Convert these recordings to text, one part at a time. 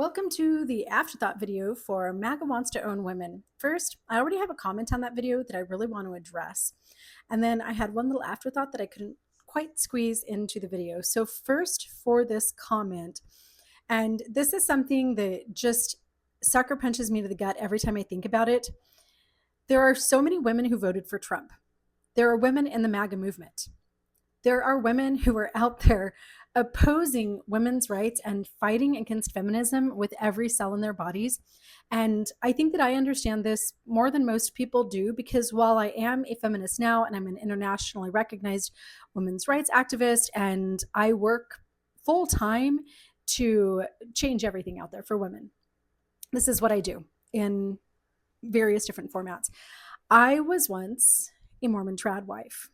Welcome to the Afterthought video for MAGA Wants to Own Women. First, I already have a comment on that video that I really want to address. And then I had one little afterthought that I couldn't quite squeeze into the video. So first for this comment, and this is something that just sucker punches me to the gut every time I think about it. There are so many women who voted for Trump. There are women in the MAGA movement. There are women who are out there opposing women's rights and fighting against feminism with every cell in their bodies. And I think that I understand this more than most people do, because while I am a feminist now and I'm an internationally recognized women's rights activist, and I work full time to change everything out there for women, this is what I do in various different formats. I was once a Mormon trad wife.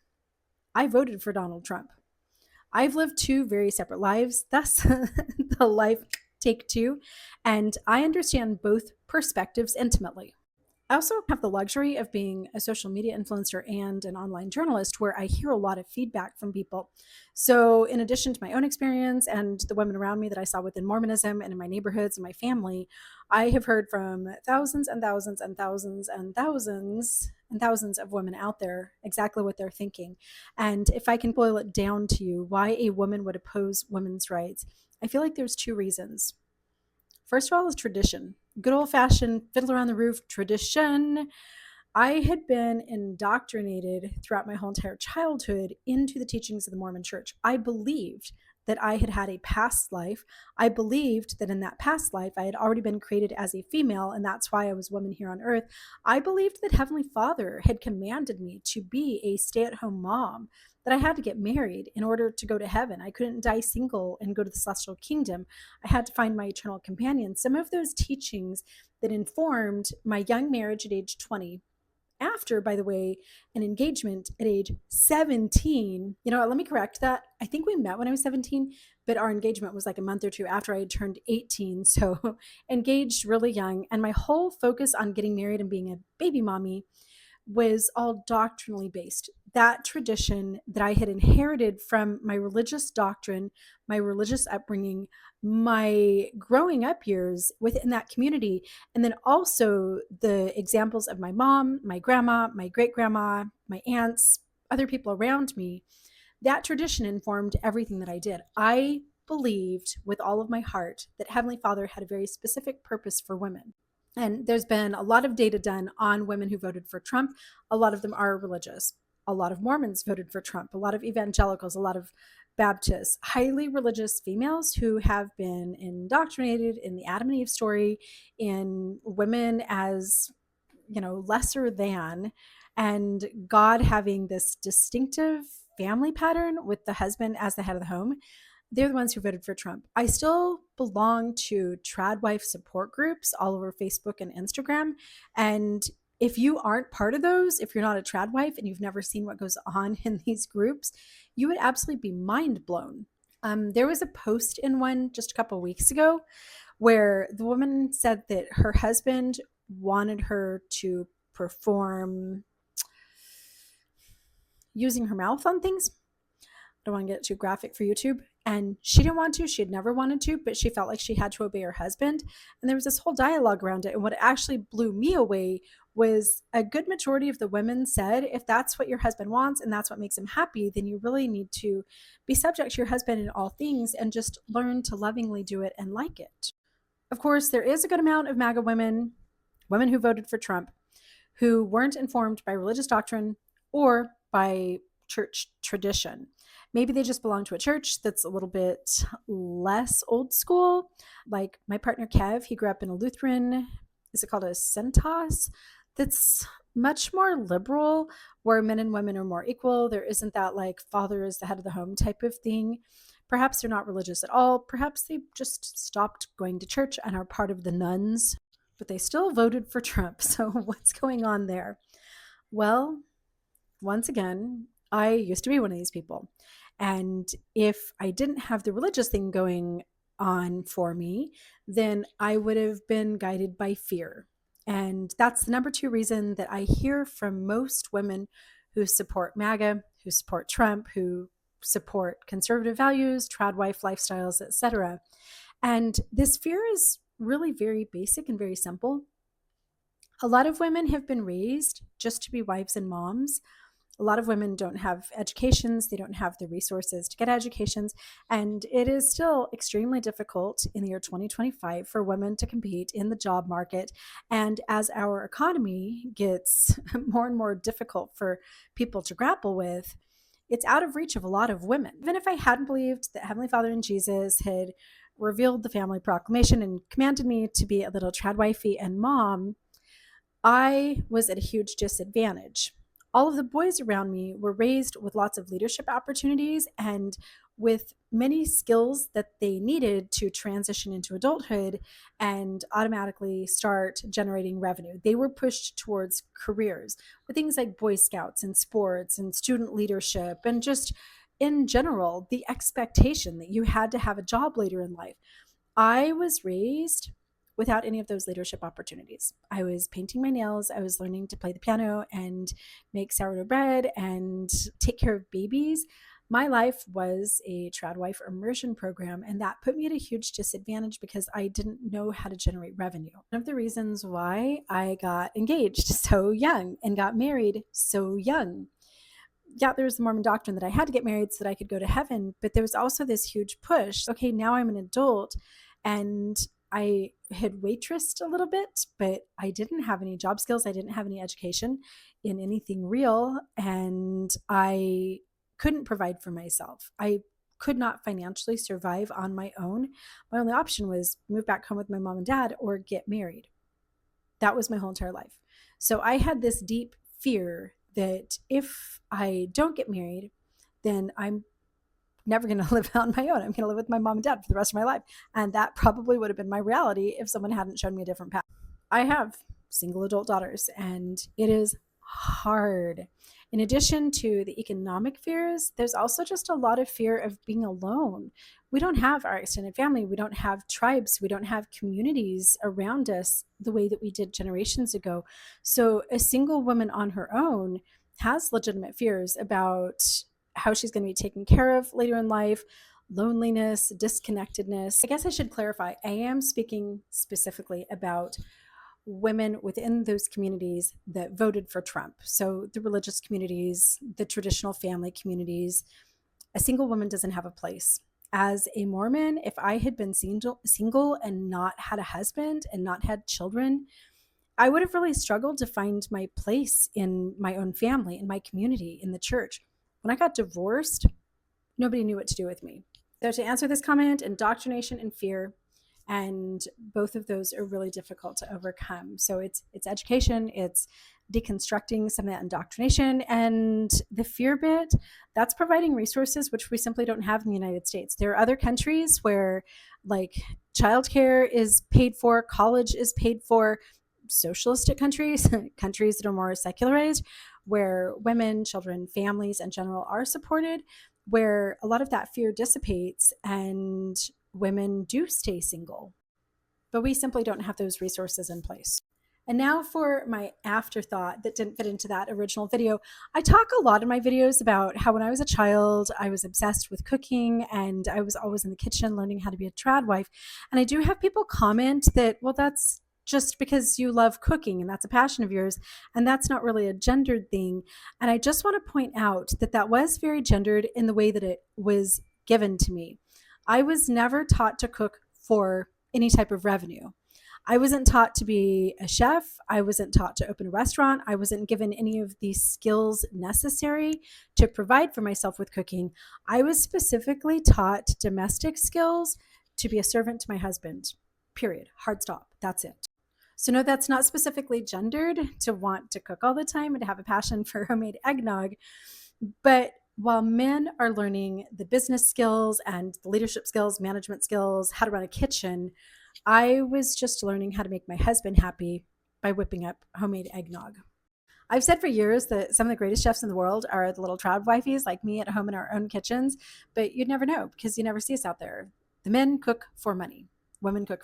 I voted for Donald Trump. I've lived two very separate lives, thus the life take two, and I understand both perspectives intimately. I also have the luxury of being a social media influencer and an online journalist, where I hear a lot of feedback from people. So in addition to my own experience and the women around me that I saw within Mormonism and in my neighborhoods and my family, I have heard from thousands and thousands and thousands and thousands and thousands of women out there exactly what they're thinking. And if I can boil it down to you, why a woman would oppose women's rights, I feel like there's two reasons. First of all is tradition. Good old-fashioned fiddler on the roof tradition. I had been indoctrinated throughout my whole entire childhood into the teachings of the Mormon Church. I believed that I had had a past life. I believed that in that past life, I had already been created as a female, and that's why I was woman here on earth. I believed that Heavenly Father had commanded me to be a stay-at-home mom, that I had to get married in order to go to heaven. I couldn't die single and go to the celestial kingdom. I had to find my eternal companion. Some of those teachings that informed my young marriage at age 20, after, by the way, an engagement at age 17. You know what, let me correct that. I think we met when I was 17, but our engagement was like a month or two after I had turned 18. So engaged really young. And my whole focus on getting married and being a baby mommy was all doctrinally based. That tradition that I had inherited from my religious doctrine, my religious upbringing, my growing up years within that community, and then also the examples of my mom, my grandma, my great-grandma, my aunts, other people around me, that tradition informed everything that I did. I believed with all of my heart that Heavenly Father had a very specific purpose for women. And there's been a lot of data done on women who voted for Trump. A lot of them are religious. A lot of Mormons voted for Trump. A lot of evangelicals, a lot of Baptists, highly religious females who have been indoctrinated in the Adam and Eve story, in women as, lesser than, and God having this distinctive family pattern with the husband as the head of the home. They're the ones who voted for Trump. I still belong to trad wife support groups all over Facebook and Instagram. And if you aren't part of those, if you're not a trad wife and you've never seen what goes on in these groups, you would absolutely be mind blown. There was a post in one just a couple of weeks ago where the woman said that her husband wanted her to perform using her mouth on things. I don't want to get too graphic for YouTube. And she didn't want to, she had never wanted to, but she felt like she had to obey her husband. And there was this whole dialogue around it. And what actually blew me away was a good majority of the women said, if that's what your husband wants and that's what makes him happy, then you really need to be subject to your husband in all things and just learn to lovingly do it and like it. Of course, there is a good amount of MAGA women who voted for Trump, who weren't informed by religious doctrine or by church tradition. Maybe they just belong to a church that's a little bit less old school. Like my partner Kev, he grew up in a Lutheran, is it called a centos? That's much more liberal, where men and women are more equal. There isn't that like father is the head of the home type of thing. Perhaps they're not religious at all. Perhaps they just stopped going to church and are part of the nuns, but they still voted for Trump. So what's going on there? Well, once again, I used to be one of these people. And if I didn't have the religious thing going on for me, then I would have been guided by fear. And that's the number two reason that I hear from most women who support MAGA, who support Trump, who support conservative values, trad wife lifestyles, etc. And this fear is really very basic and very simple. A lot of women have been raised just to be wives and moms. A lot of women don't have educations, they don't have the resources to get educations, and it is still extremely difficult in the year 2025 for women to compete in the job market. And as our economy gets more and more difficult for people to grapple with, it's out of reach of a lot of women. Even if I hadn't believed that Heavenly Father and Jesus had revealed the family proclamation and commanded me to be a little trad wifey and mom, I was at a huge disadvantage. All of the boys around me were raised with lots of leadership opportunities and with many skills that they needed to transition into adulthood and automatically start generating revenue. They were pushed towards careers with things like Boy Scouts and sports and student leadership and just in general, the expectation that you had to have a job later in life. I was raised without any of those leadership opportunities. I was painting my nails, I was learning to play the piano and make sourdough bread and take care of babies. My life was a trad wife immersion program, and that put me at a huge disadvantage because I didn't know how to generate revenue. One of the reasons why I got engaged so young and got married so young. Yeah, there was the Mormon doctrine that I had to get married so that I could go to heaven, but there was also this huge push. Okay, now I'm an adult and I had waitressed a little bit, but I didn't have any job skills. I didn't have any education in anything real, and I couldn't provide for myself. I could not financially survive on my own. My only option was move back home with my mom and dad or get married. That was my whole entire life. So I had this deep fear that if I don't get married, then I'm never going to live on my own. I'm going to live with my mom and dad for the rest of my life. And that probably would have been my reality if someone hadn't shown me a different path. I have single adult daughters, and it is hard. In addition to the economic fears, there's also just a lot of fear of being alone. We don't have our extended family. We don't have tribes. We don't have communities around us the way that we did generations ago. So a single woman on her own has legitimate fears about how she's going to be taken care of later in life, loneliness, disconnectedness. I guess I should clarify, I am speaking specifically about women within those communities that voted for Trump. So the religious communities, the traditional family communities, a single woman doesn't have a place. As a Mormon, if I had been single and not had a husband and not had children, I would have really struggled to find my place in my own family, in my community, in the church. When I got divorced, nobody knew what to do with me. So to answer this comment, indoctrination and fear, and both of those are really difficult to overcome. So it's education, it's deconstructing some of that indoctrination, and the fear bit, that's providing resources which we simply don't have in the United States. There are other countries where like childcare is paid for, college is paid for, socialistic countries, countries that are more secularized, where women, children, families in general are supported, where a lot of that fear dissipates and women do stay single. But we simply don't have those resources in place. And now for my afterthought that didn't fit into that original video. I talk a lot in my videos about how when I was a child, I was obsessed with cooking and I was always in the kitchen learning how to be a trad wife. And I do have people comment that, well, that's just because you love cooking and that's a passion of yours, and that's not really a gendered thing. And I just want to point out that that was very gendered in the way that it was given to me. I was never taught to cook for any type of revenue. I wasn't taught to be a chef. I wasn't taught to open a restaurant. I wasn't given any of the skills necessary to provide for myself with cooking. I was specifically taught domestic skills to be a servant to my husband, period. Hard stop. That's it. So no, that's not specifically gendered to want to cook all the time and to have a passion for homemade eggnog. But while men are learning the business skills and the leadership skills, management skills, how to run a kitchen, I was just learning how to make my husband happy by whipping up homemade eggnog. I've said for years that some of the greatest chefs in the world are the little trad wifeys like me at home in our own kitchens, but you'd never know because you never see us out there. The men cook for money. Women cook for